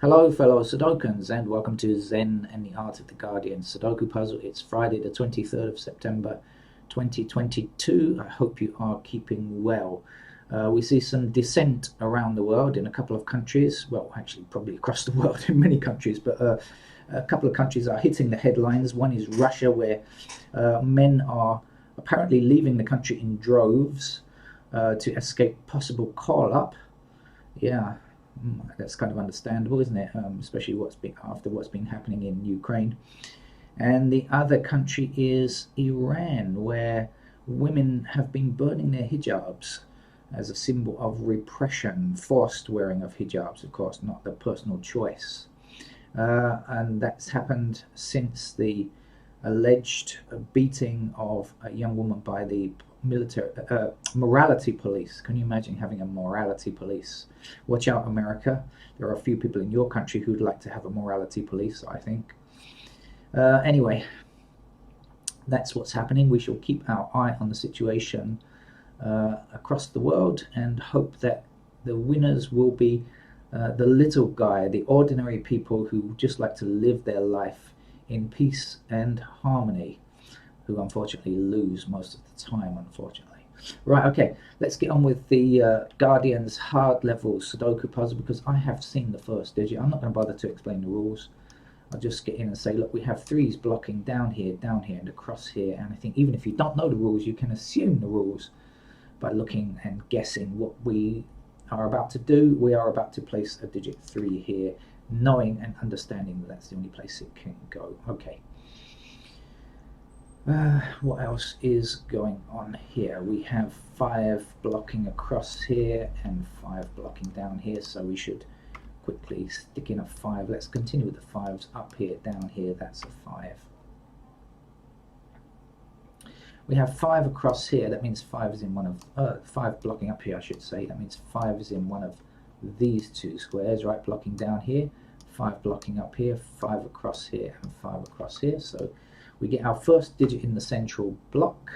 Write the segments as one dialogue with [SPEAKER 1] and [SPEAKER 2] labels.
[SPEAKER 1] Hello fellow Sudokans and welcome to Zen and the Art of the Guardian Sudoku Puzzle. It's Friday the 23rd of September 2022. I hope you are keeping well. We see some dissent around the world in a couple of countries, well actually probably across the world in many countries, but a couple of countries are hitting the headlines. One is Russia, where men are apparently leaving the country in droves to escape possible call-up. Yeah, that's kind of understandable, isn't it? Especially after what's been happening in Ukraine. And the other country is Iran, where women have been burning their hijabs as a symbol of repression, forced wearing of hijabs, of course, not the personal choice. And that's happened since the alleged beating of a young woman by the military morality police. Can you imagine having a morality police? Watch out, America. There are a few people in your country who'd like to have a morality police, I think. Anyway, that's what's happening. We shall keep our eye on the situation across the world and hope that the winners will be the little guy, the ordinary people who just like to live their life in peace and harmony, who unfortunately lose most of the time, unfortunately. Right, okay, let's get on with the Guardian's hard level Sudoku puzzle, because I have seen the first digit. I'm not going to bother to explain the rules. I'll just get in and say, look, we have threes blocking down here, and across here. And I think even if you don't know the rules, you can assume the rules by looking and guessing what we are about to do. We are about to place a digit 3 here, knowing and understanding that that's the only place it can go. Okay. What else is going on here? We have 5 blocking across here and 5 blocking down here, so we should quickly stick in a 5. Let's continue with the 5s up here, down here, that's a 5. We have 5 across here, that means 5 is in one of, 5 blocking up here I should say, that means 5 is in one of these 2 squares, right, blocking down here, 5 blocking up here, 5 across here and 5 across here, so we get our first digit in the central block.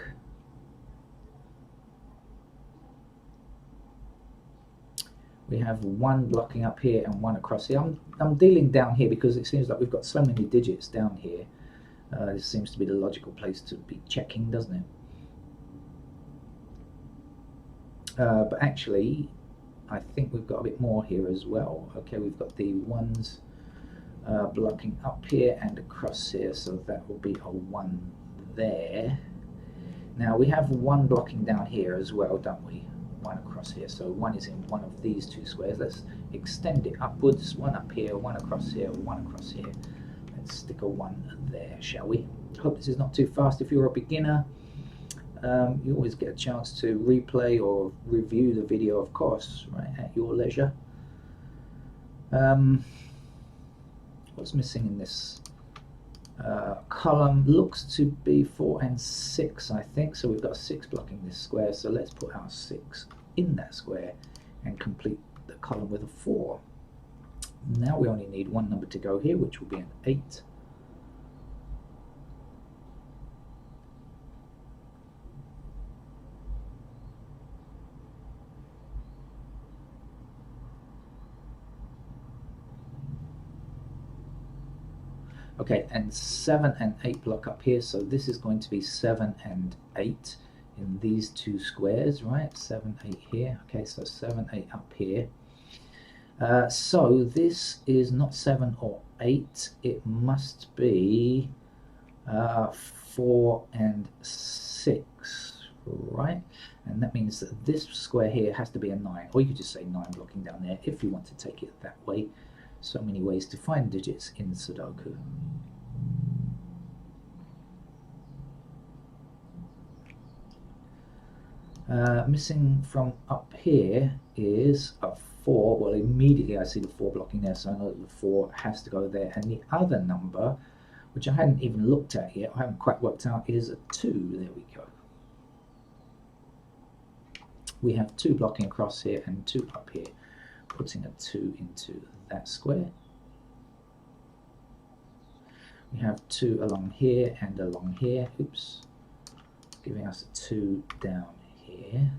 [SPEAKER 1] We have 1 blocking up here and 1 across here. I'm dealing down here because it seems like we've got so many digits down here. This seems to be the logical place to be checking, doesn't it? But actually, I think we've got a bit more here as well. Okay, we've got the 1s blocking up here and across here, so that will be a 1 there. Now we have 1 blocking down here as well, don't we? 1 across here, so 1 is in one of these 2 squares. Let's extend it upwards, 1 up here, 1 across here, 1 across here. Let's stick a 1 there, shall we? Hope this is not too fast. If you're a beginner, you always get a chance to replay or review the video, of course, right, at your leisure. What's missing in this column? Looks to be 4 and 6, I think. So we've got 6 blocking this square. So let's put our 6 in that square and complete the column with a 4. Now we only need 1 number to go here, which will be an 8. Okay, and 7 and 8 block up here, so this is going to be 7 and 8 in these 2 squares, right? 7, 8 here. Okay, so 7, 8 up here. So this is not 7 or 8, it must be 4 and 6, right? And that means that this square here has to be a 9, or you could just say 9 blocking down there if you want to take it that way. So many ways to find digits in Sudoku. Missing from up here is a 4. Well, immediately I see the 4 blocking there, so I know that the 4 has to go there. And the other number, which I hadn't even looked at yet, I haven't quite worked out, is a 2. There we go. We have 2 blocking across here and 2 up here, putting a 2 into that square. We have 2 along here and along here, oops, giving us a 2 down here.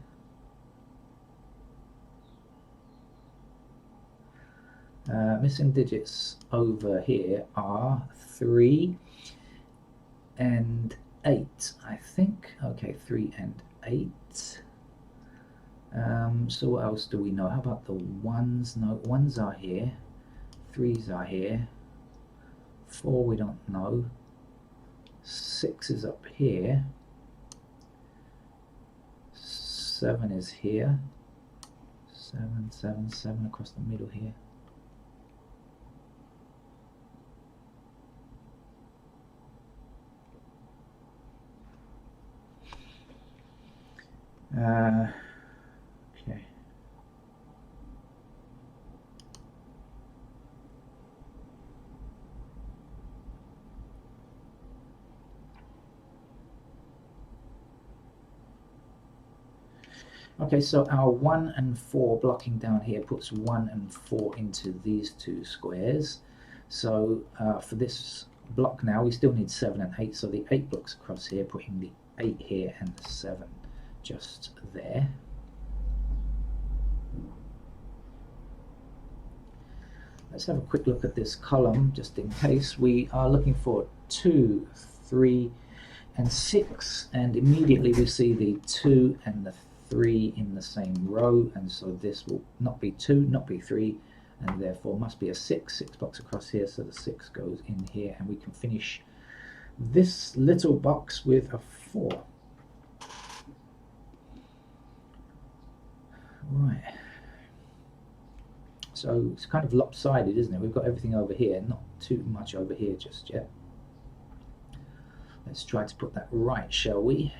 [SPEAKER 1] Missing digits over here are 3 and 8, I think. Okay, 3 and 8. So what else do we know? How about the ones? No, ones are here. 3s are here. 4 we don't know. 6 is up here. 7 is here. 7, 7, 7 across the middle here. Okay. Okay, so our 1 and 4 blocking down here puts 1 and 4 into these two squares. So for this block now, we still need 7 and 8, so the 8 blocks across here, putting the 8 here and the 7 just there. Let's have a quick look at this column, just in case. We are looking for 2, 3, and 6, and immediately we see the 2 and the 3 in the same row, and so this will not be 2, not be 3, and therefore must be a 6 blocks across here, so the 6 goes in here, and we can finish this little box with a 4. Right. So it's kind of lopsided, isn't it? We've got everything over here, not too much over here just yet. Let's try to put that right, shall we?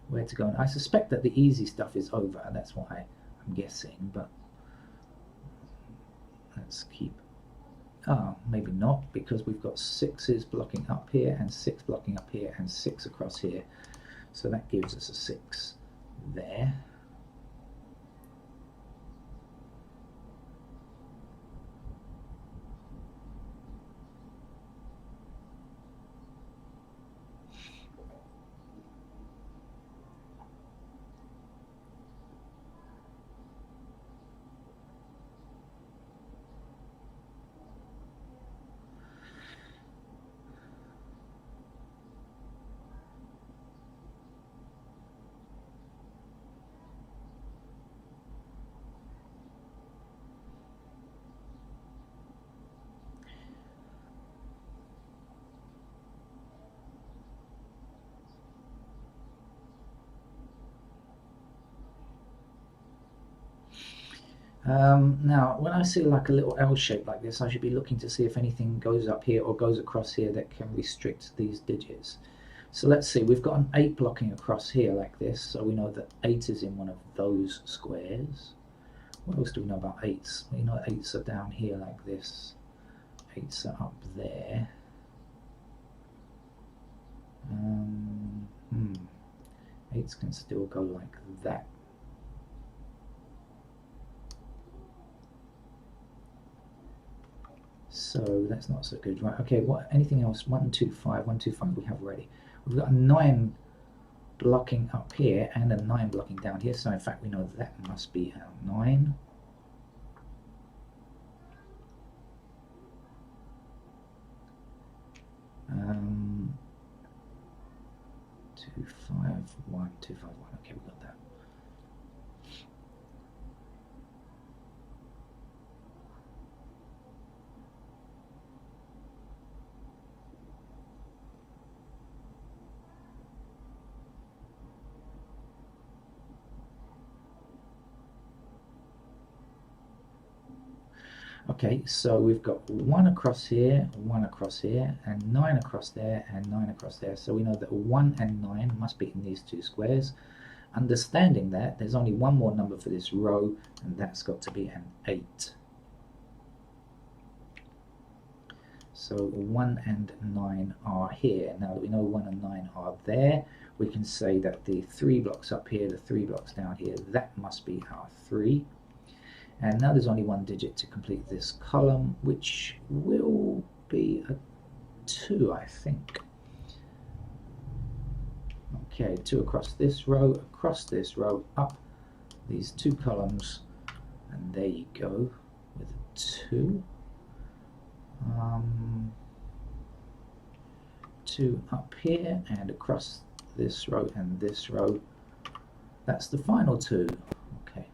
[SPEAKER 1] Where to go? And I suspect that the easy stuff is over, that's what I'm guessing, but let's keep... maybe not, because we've got 6s blocking up here, and 6 blocking up here, and 6 across here. So that gives us a 6 there. Now, when I see like a little L shape like this, I should be looking to see if anything goes up here or goes across here that can restrict these digits. So let's see, we've got an 8 blocking across here like this, so we know that 8 is in one of those squares. What else do we know about 8s? We know 8s are down here like this. 8s are up there. 8s can still go like that. So that's not so good, right? Okay, what? Anything else? 1, 2, 5, 1, 2, 5 we have already. We've got a 9 blocking up here and a 9 blocking down here, so in fact we know that must be our 9. Um, 2, 5, 1, 2, 5, 1. Okay, we got that. Okay, so we've got 1 across here, 1 across here, and 9 across there, and 9 across there. So we know that 1 and 9 must be in these two squares. Understanding that, there's only one more number for this row, and that's got to be an 8. So 1 and 9 are here. Now that we know 1 and 9 are there, we can say that the 3 blocks up here, the 3 blocks down here, that must be our 3. And now there's only one digit to complete this column, which will be a 2, I think. Okay, 2 across this row, up these 2 columns, and there you go with a 2. 2 up here and across this row and this row. That's the final 2. Okay.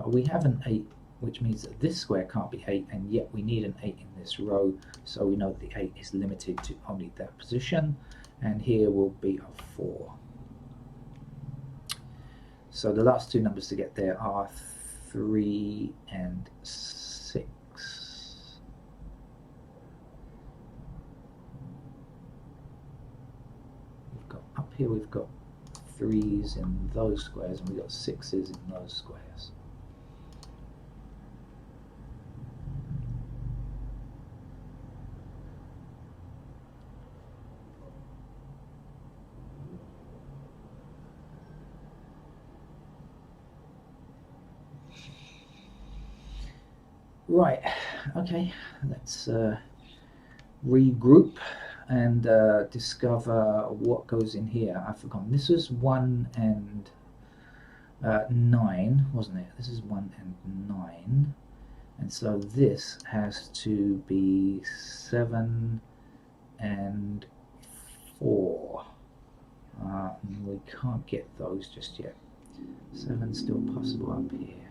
[SPEAKER 1] We have an 8, which means that this square can't be 8, and yet we need an 8 in this row, so we know that the 8 is limited to only that position, and here will be a 4. So the last 2 numbers to get there are 3 and 6. We've got up here, we've got 3s in those squares, and we've got 6s in those squares. Right, okay, let's regroup and discover what goes in here. I've forgotten. This was 1 and 9, wasn't it? This is 1 and 9. And so this has to be 7 and 4. We can't get those just yet. 7's still possible up here.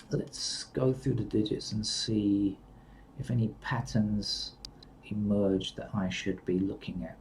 [SPEAKER 1] Let's go through the digits and see if any patterns emerge that I should be looking at.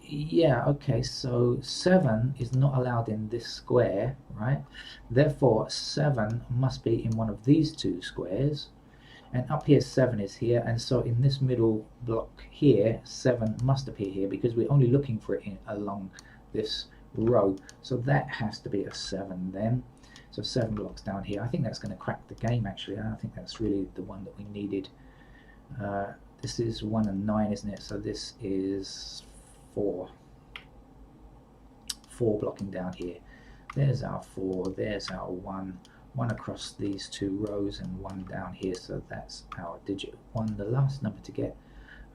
[SPEAKER 1] Yeah, okay, so 7 is not allowed in this square, right? Therefore, 7 must be in one of these 2 squares, and up here 7 is here, and so in this middle block here, 7 must appear here because we're only looking for it along this row, so that has to be a 7 then. So 7 blocks down here. I think that's going to crack the game, actually. I think that's really the one that we needed. This is 1 and 9, isn't it? So this is 4 blocking down here. There's our 4, there's our 1 across these 2 rows and 1 down here, so that's our digit 1. The last number to get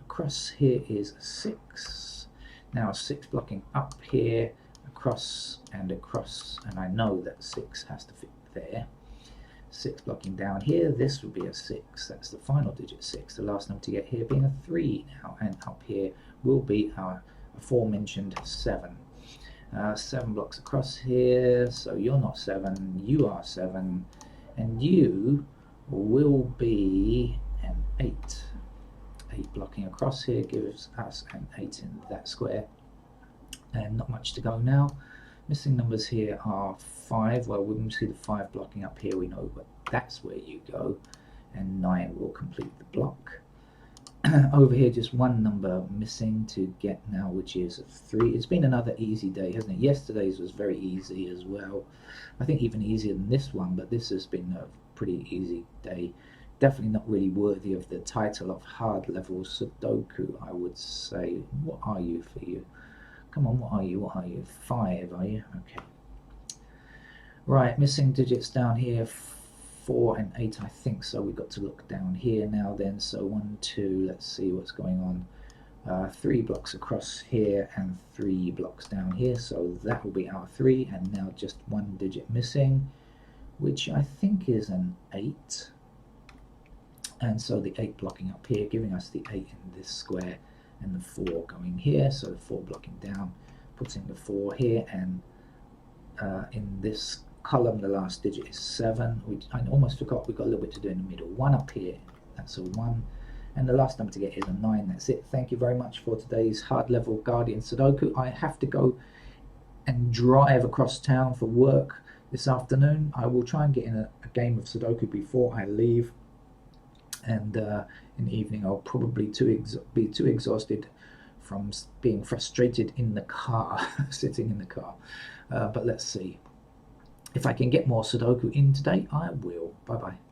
[SPEAKER 1] across here is 6. Now 6 blocking up here, across, and I know that 6 has to fit there. 6 blocking down here, this would be a 6, that's the final digit 6. The last number to get here being a 3 now, and up here will be our aforementioned 7. 7 blocks across here, so you're not 7, you are 7, and you will be an 8. 8 blocking across here gives us an 8 in that square, and not much to go now. Missing numbers here are 5, well we can see the 5 blocking up here, we know, but that's where you go, and 9 will complete the block. Over here, just 1 number missing to get now, which is 3. It's been another easy day, hasn't it? Yesterday's was very easy as well. I think even easier than this one, but this has been a pretty easy day. Definitely not really worthy of the title of hard level Sudoku, I would say. What are you for you? Come on, what are you? 5, are you? Okay. Right, missing digits down here. 4 and 8, I think, so we've got to look down here now then. So 1, 2, let's see what's going on. 3 blocks across here and 3 blocks down here, so that will be our 3, and now just 1 digit missing, which I think is an 8. And so the 8 blocking up here, giving us the 8 in this square, and the 4 going here. So the 4 blocking down, putting the 4 here, and in this column the last digit is 7. I almost forgot we've got a little bit to do in the middle. 1 up here, that's a 1. And the last number to get is a 9. That's it. Thank you very much for today's hard level Guardian Sudoku. I have to go and drive across town for work this afternoon. I will try and get in a game of Sudoku before I leave. And in the evening I'll probably be too exhausted from being frustrated in the car, sitting in the car. But let's see. If I can get more Sudoku in today, I will. Bye-bye.